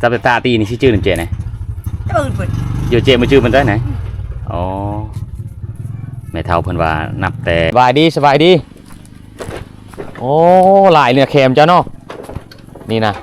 ซับตาตีนี่ชื่อจื้อหนึ่งเจไหนเปิดอยู่เจมาจื้อมันได้ไหนอ๋อแม่เฒ่าเพิ่นว่านับแต่สบายดีสบายดีโอ้หลายเนี่ยเค็มเจ้าเนาะนี่นะ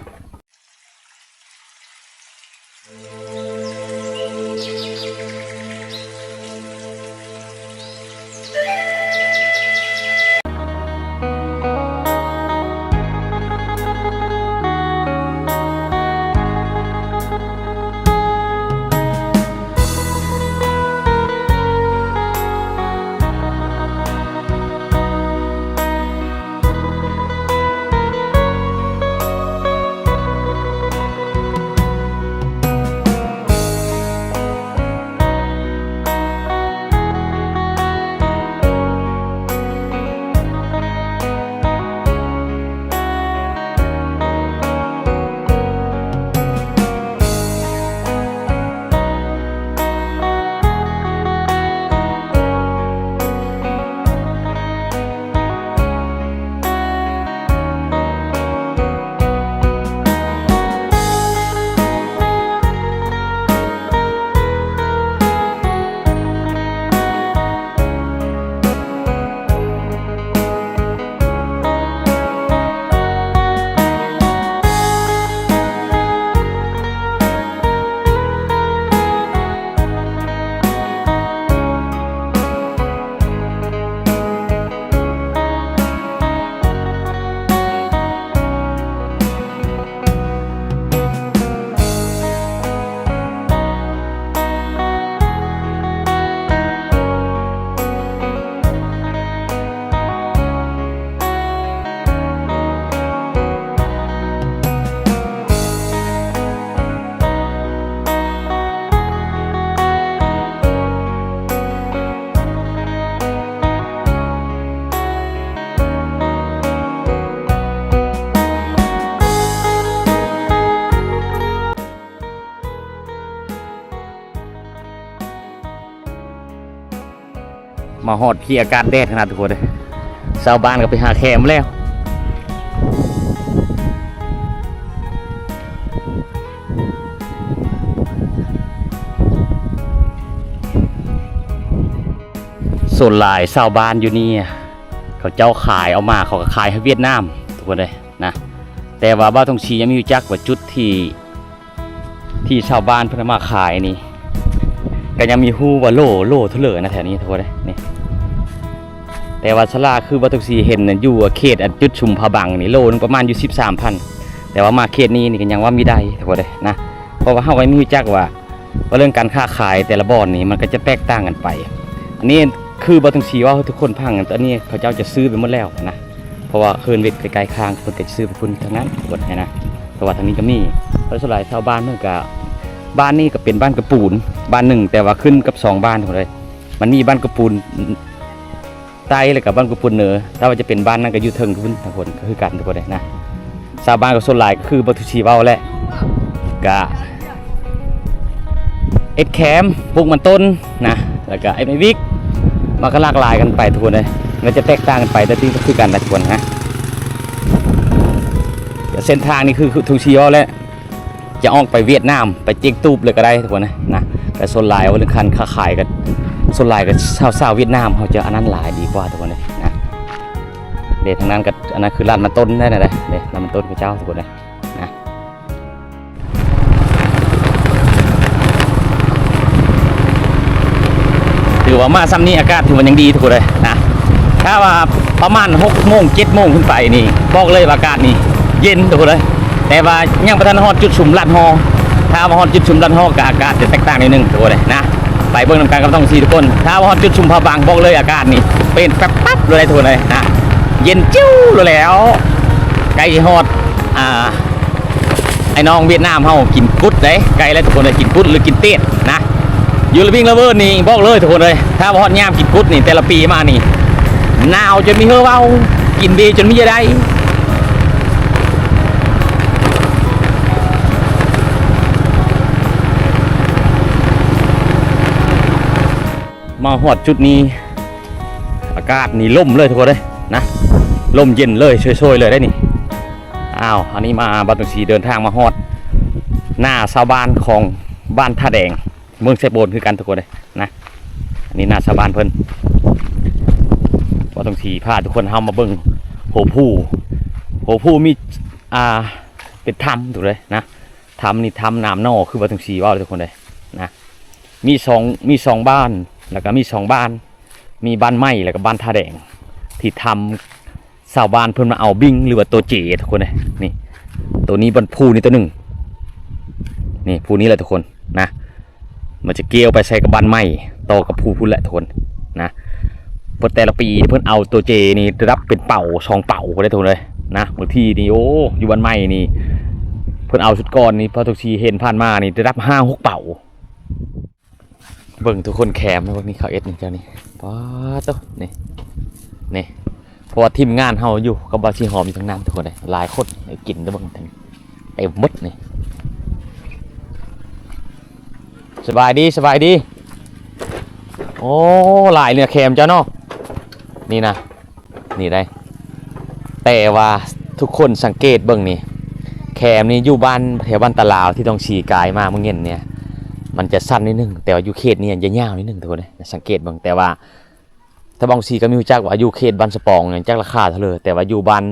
มาหอดที่อากาศแดดขนาดทุกคนเลยชาวบ้านก็ไปหาแคมแล้วส่วนหลายชาวบ้านอยู่นี่เขาเจ้าขายเอามาเขาก็ขายให้เวียดนามทุกคนเลยนะแต่ว่าบ้านทงชียังไม่รู้จักว่าจุดที่ชาวบ้านเพิ่นมาขายนี่ก็ยังมีฮู้ว่าโลเท่าเลยนะแถวนี้ทุกคนเลยนี่แต่ว่าชลาคือวัตถุสีเห็นอยู่เขตจุดชุมพะบังนี่โลนึงประมาณอยู่ 13,000 แต่ว่ามาเขตนี้นี่ก็ยังว่ามีได้ทุกคนเลยนะเพราะว่าเฮาไว้ไม่รู้จักว่าเรื่องการค้าขายแต่ละบ่อนนี่มันก็จะแตกต่างกันไปอันนี้คือวัตถุสีว่าทุกคนพังตอนนี้เขาเจ้าจะซื้อไปหมดแล้วนะเพราะว่าเคินเวทไกลๆข้างเพิ่นก็จะซื้อไปพุ่นทั้งนั้นทุกคนนะแต่ว่าทางนี้ก็มีเพราะส่วนใหญ่ชาวบ้านเพิ่นก็บ้านนี้ก็เป็นบ้านกระปูนบ้านหนึ่งแต่ว่าขึ้นกับ2บ้านทุกคนเลยมันมีบ้านกระปูนใต้เลยกับบ้านกุปุนเหนือถ้าว่าจะเป็นบ้านนั่นก็อยู่เทิงทุกคนก็คือกันทุกคนเลยนะชาวบ้านกับส่วนหลายก็คือบัตุชีเว้าแหละกะเอ็ดแคมปลูกมันต้นนะแล้วก็ไอ้ไม้วิกมันก็หลากหลายกันไปทุกคนเลยมันจะแตกต่างกันไปแต่ที่ก็คือกันทุกคนนะเส้นทางนี่คือทุกชีเว้าแหละจะออกไปเวียดนามไปเจียงตูบเลยก็ได้ทุกคนนะแต่ส่วนหลายว่าเรื่องคันค้าขายกันส่วนหลายกับชาวเวียดนามเขาจะอันนั้นหลายดีกว่าทุกคนเลยนะเด็ดทางนั้นกับอันนั้นคือร้านมันต้นได้นะเด็ดร้านมันต้นพระเจ้าทุกคนเลยนะถือว่ามาซ้ำนี้อากาศถือว่ายังดีทุกคนเลยนะถ้าว่าประมาณ6 โมง 7 โมงขึ้นไปนี่บอกเลยว่าอากาศนี่เย็นทุกคนเลยแต่ว่ายังประทานฮอดจุดชุมลาดฮอถ้าว่าฮอดจุดชุมลาดฮอกับอากาศจะแตกต่างนิดนึงทุกคนเลยนะไปเบิ่งนำการกับต้องซีทุกคนถ้าว่าฮอดจุดชุมพะบางบอกเลยอากาศนี่เป็นแป๊บๆเลยทุกคนเลยนะเย็นจิ้วเลยแล้วไก่ฮอดไอ้น้องเวียดนามเฮากินกุ๊ดเลยไก่แล้วทุกคนเลยกินกุ๊ดหรือกินเตี้ยนะยูโรปิ้งเลเวอร์นี่บอกเลยทุกคนเลยถ้าว่าฮอดยามกินกุ๊ดนี่แต่ละปีมานี่หนาวจนมีเหือเว้ากินดีจนมีจะได้มาหอดจุดนี้อากาศนี่ล่มเลยทุกคนเลยนะล่มเย็นเลยช่วยๆเลยได้นี่อ้าวอันนี้มาบัตรสีเดินทางมาหอด หน้าชาวบ้านของบ้านท่าแดงเมืองไซโบนคือกันทุกคนเลยนะอันนี้หน้าชาวบ้านเพิ่นว่าต้องสีพาทุกคนเข้ามาเบิ่งโหผู้มีเป็นถ้ำถูกเลยนะถ้ำนี่ถ้ำน้ำนอกคือว่าต้องสีว่าทุกคนเลยนะมีสองบ้านแล้วก็มี2บ้านมีบ้านไม้แล้วก็บ้านท่าแดงที่ทำชาวบ้านเพิ่นมาเอาบิ้งหรือว่าตัวเจทุกคนเลยนี่ตัวนี้บนภูนี่ตัวหนึ่งนี่ภูนี้แหละทุกคนนะมันจะเกี่ยวไปใส่กับบ้านไม้ต่อกับภูพุ่นแหละทุกคนนะเพราะแต่ละปีเพิ่นเอาตัวเจนี่รับเป็นเป่า2 เป่าก็ได้ทุกคนเลยนะบางทีนี่โอ้อยู่บ้านไม้นี่เพิ่นเอาชุดก้อนนี่พอทุกทีเห็นผ่านมานี่ได้รับ5-6 เป่าเบิ่งทุกคนแคมนะพวกนี้เขาเอ็ดนี่เจ้านี่ป๊าโตนี่เพราะว่าทีมงานเฮาอยู่กับบาชีหอมอยู่ทั้งนั้นทุกคนเลยหลายคนได้กินได้เบิ่งทั้งเต็มหมดนี่สบายดีโอ้หลายเนี่ยแคมเจ้าเนาะนี่นะนี่ได้แต่ว่าทุกคนสังเกตเบิ่งนี่แคมนี่อยู่บ้านแถวบ้านตะลาวที่ต้องฉีกายมาเมื่อเย็นเนี่ยมันจะสั้นนิดนึงแต่ว่าอยู่เขตนี้จะยาวนิดนึงทุกคนเลยสังเกตเบิ่งแต่ว่าถ้าบางทีก็มีรู้จักว่าอยู่เขตบ้านสปองเนี่ยจักราคาเท่าเลยแต่ว่าอยู่บ้าน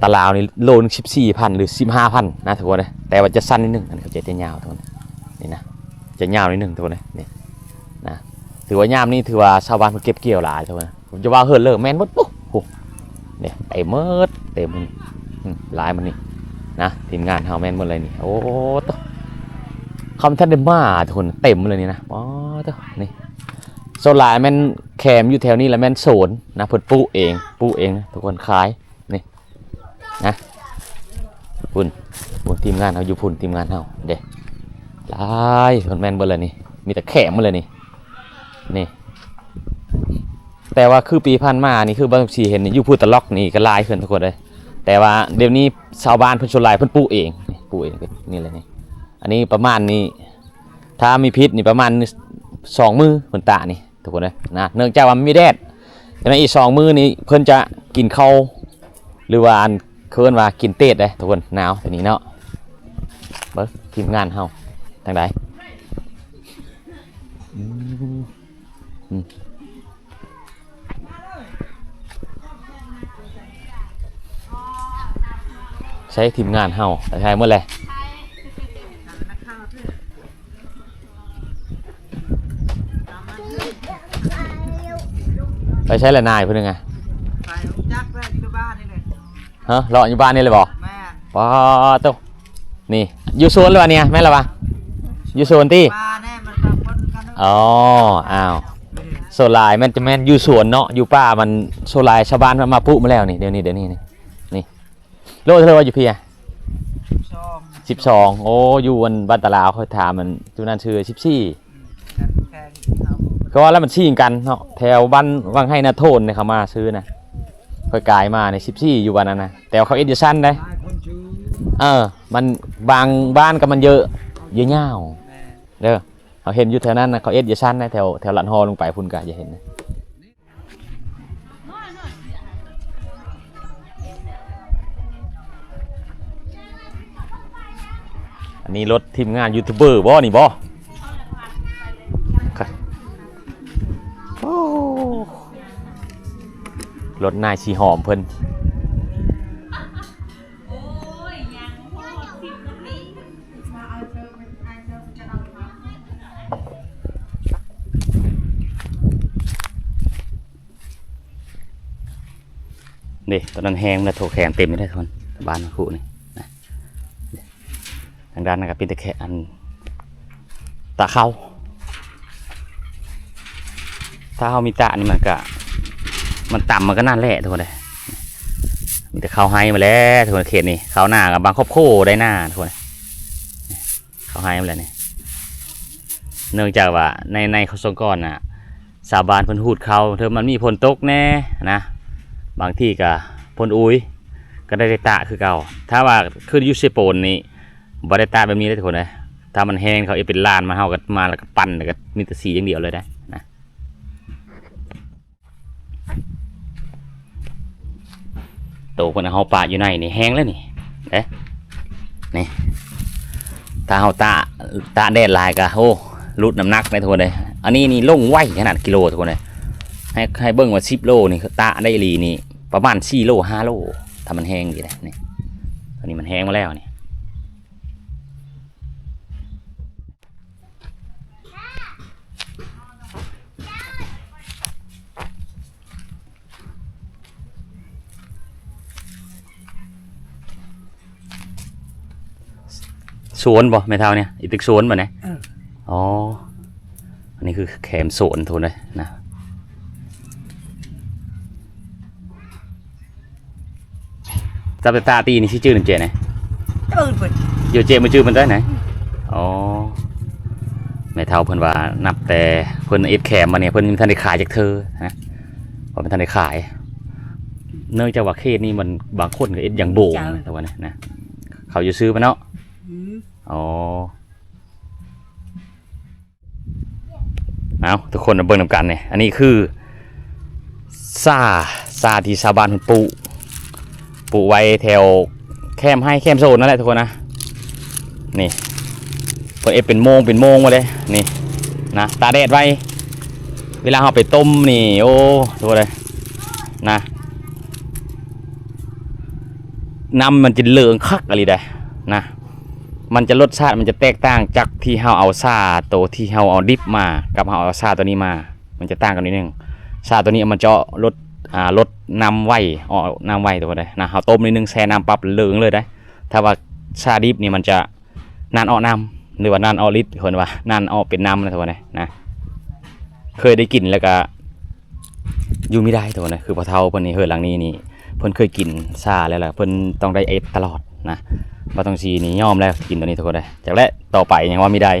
ตะลาวนี่โลนึง14,000 หรือ 15,000นะทุกคนเลยแต่ว่าจะสั้นนิดนึงอันนี้เขาจะยาวทุกคนนี่นะจะยาวนิดนึงทุกคนเลยนี่นะถือว่ายามนี่ถือว่าชาวบ้านเพิ่นเก็บเกี่ยวหลายทุกคนผมจะว่าเฮิร์เลิกแม่นหมดปุ๊บโอ้เนี่ยไอ้เมิดเต็มมันหลายมันนี่นะทีมงานเฮาแม่นหมดเลยนี่โอ้ตคำท่านได้มาทุกคนเต็มเลยนี่นะอ๋อตนี่โซลาแม่นแคมอยู่แถวนี้แล้วแม่นโซนนะเพิ่นปลูกเองนะทุกคนขายนี่นะพุ่นทีมงานเฮาอยู่พุ่นทีมงานเฮาเด้หลายคนแม่นเบิดเลยนี่มีแต่แขมหมดเลยนี่แต่ว่าคือปีผ่านมานี่คือบางทีเห็นอยู่พูดตะล็อกนี่ก็ลายขึ้นทุกคนเลยแต่ว่าเดี๋ยวนี้ชาวบ้านเพิ่นชนลายเพิ่นปลูกเองนี่เลยนี่อันนี้ประมาณนี้ถ้ามีพิษนี่ประมาณ2 มือเพิ่นตะนี่ทุกคนเลยนะเนื่องจากว่ามันมีแดดดังนั้นอีก2 มือนี่เพิ่นจะกินข้าวหรือว่าอันเคิ้นว่ากินเต็ดเลยทุกคนหนาวแต่นี้เนาะเบิ่งทีมงานเฮาทางใดใช้ทีมงานเฮาแต่ใช่เมื่อไรไปใช้ละนายเพื่อนไงไปจักแรกอยู่บ้านนี่เลยฮะรออยู่บ้านนี่เลยบอกแม่ป้าโตนี่อยู่โซนเลยวะเนี่ยแม่ละวะอยู่โซนที่มาแน่มันกับคนกัน อ๋ออ้าวโซลายมันจะแม่นอยู่สวนเนาะอยู่ป่ามันโซลายชาวบ้านมาปุ๊มาแล้วนี่เดี๋ยวนี้นี่โลเท่าไหร่วะอยู่พี่อ่ะ12โอ้อยู่วันบ้านตะลาวเขาถามมันจุนันชื่อ14ก็แล้วมันชิงกันเนาะแถวบ้านวังให้นาโทนเนี่ยเขามาซื้อนะค่อยกายมาใน14อยู่วันนั้นนะแต่เขาเอ็ดดิชั่นได้มันบางบ้านก็มันเยอะเงาเด้อเขาเห็นอยู่แถวนั้นนะเขาเอ็ดดิชั่นนะแถวหลันฮอลงไปพุ่นกะจะเห็นนะอันนี้รถทีมงานยูทูบเบอร์บ่นี่บ่รถนายชีหอมเพิ่นนี่ตอนนั้นแห้งแล้วโถแขนเต็มไม่ได้ทนบ้านคู่นี่นะทางด้านนะครับเป็นตะแคอันตาเข้าถ้าเขามีตานี่มันต่ำมันก็นั่นแหละทุกคนเลยมีแต่เขาให้มาแล้วทุกคนเขตนี่เขาหน้ากับบางครอบครัวได้หน้าทุกคนเขาให้มาแล้วนี่เนื่องจากว่าในเขาสงก้อนน่ะสาบานพ้นหูดเขาเธอมันมีผลตกแน่นะบางที่ก็พลอุ้ยก็ได้ตาคือเก่าถ้าว่าขึ้นยูเซโปนนี่บ่ได้ตาแบบนี้ได้ทุกคนเลยถ้ามันแห้งเขาเป็นลานมาเฮาก็มาแล้วก็ปั่นแล้วก็มีแต่สีอย่างเดียวเลยได้นะโตคนเฮาป่าอยู่ในนี่แห้งแล้วนี่เด้นี่ ถ้าเฮาตาแดดหลายก็โอ้ลดน้ำหนักได้ทุกคนเลยอันนี้นี่ลงไวขนาดกิโลทุกคนเลยให้เบิ่งว่า10 โลนี่ตาได้อีหลีนี่ประมาณ4 โล 5 โลถ้ามันแห้งดีเลยนี่ตอนนี้มันแห้งมาแล้วนี่สวนบ่แม่เท่าเนี่ยอีตึกสวนบ่เนี่ยอ๋ออันนี้คือแคมสวนทุกคนเลยนะจับตาตีนี่ชื่อหนึ่งเจไหน เปิด อยู่เจมาจื้อมันได้ไหนอ๋อแม่เท่าเพิ่นว่านับแต่เพิ่นเอ็ดแคมมาเนี่ยเพิ่นมีทันได้ขายจากเธอนะเพราะมันทันได้ขายเนื่องจากว่าเคสนี้มันบางคนก็เอ็ดอย่างโบ่งแต่ว่านะเขาอยู่ซื้อมาเนาะอ๋อเอาทุกคนมาเบิ่งนำกันเนี่ยอันนี้คือซาที่ชาวบ้านเพิ่นปลูกไว้แถวแคมให้แคมโซนนั่นแหละทุกคนนะนี่เพิ่นเอ็ดเป็นโมงมาเลยนี่นะตาแดดไว้เวลาเอาไปต้มนี่โอ้ทุกคนเลยนะน้ำมันจะเหลืองคักอะไรได้นะมันจะรสชาติมันจะแตกต่างจากที่เฮาเอาซาตัวที่เฮาเอาดิบมากับเฮาเอาซาตัวนี้มามันจะต่างกันนิดนึงซาตัวนี้มันจะลดน้ำไว้น้ำไว้ตัวใดนะเฮาต้มนิดนึงแช่น้ำปั๊บเหลืองเลยได้ถ้าว่าซาดิบนี่มันจะนานออกน้ำหรือว่านานออกฤทธิ์คนว่านานออกเป็นน้ำนะตัวใดนะเคยได้กินแล้วก็อยู่ไม่ได้ตัวใดคือพอเท่าเพิ่นนี่เฮือนหลังนี้นี่เพิ่นเคยกินซาแล้วล่ะเพิ่นต้องได้เอฟตลอดนะบ่ต้องซีนี่ยอมแล้วกินตัวนี้ทุกคนได้จากแรกต่อไปยังว่าไม่ได้